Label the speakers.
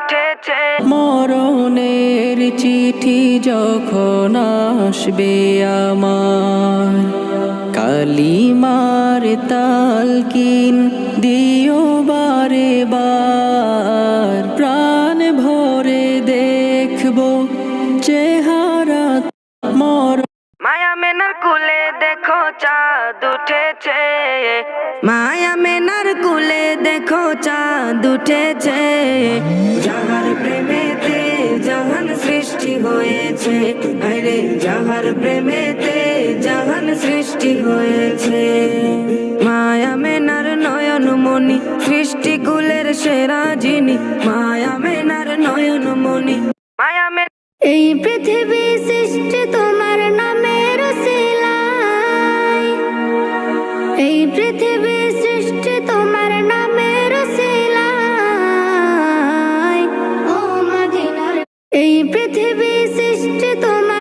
Speaker 1: উঠেছে। মরণের চিঠি যখন আসবে আমার, কালিমার তালকিন দিও বারে বার। প্রাণ ভরে দেখবো চেহারা মর। মায়া মেনার কুলে দেখো চাঁদ উঠেছে, মায়া মেনার কুলে দেখো চাঁদ উঠেছে। যাহার প্রেমেতে জাহান সৃষ্টি হয়েছে, আরে যাহার প্রেমেতে জাহান সৃষ্টি হয়েছে। মায়া মেনার নয়ন মনি সৃষ্টি কুলের সেরা যিনি, মায়া মেনার নয়ন মনি। মায়া মে
Speaker 2: এই পৃথিবী সৃষ্টি তোমার নামের উসিলায়, এই পৃথিবী সৃষ্টি তোমার নামের উসিলায়। ও মদিনার এই পৃথিবী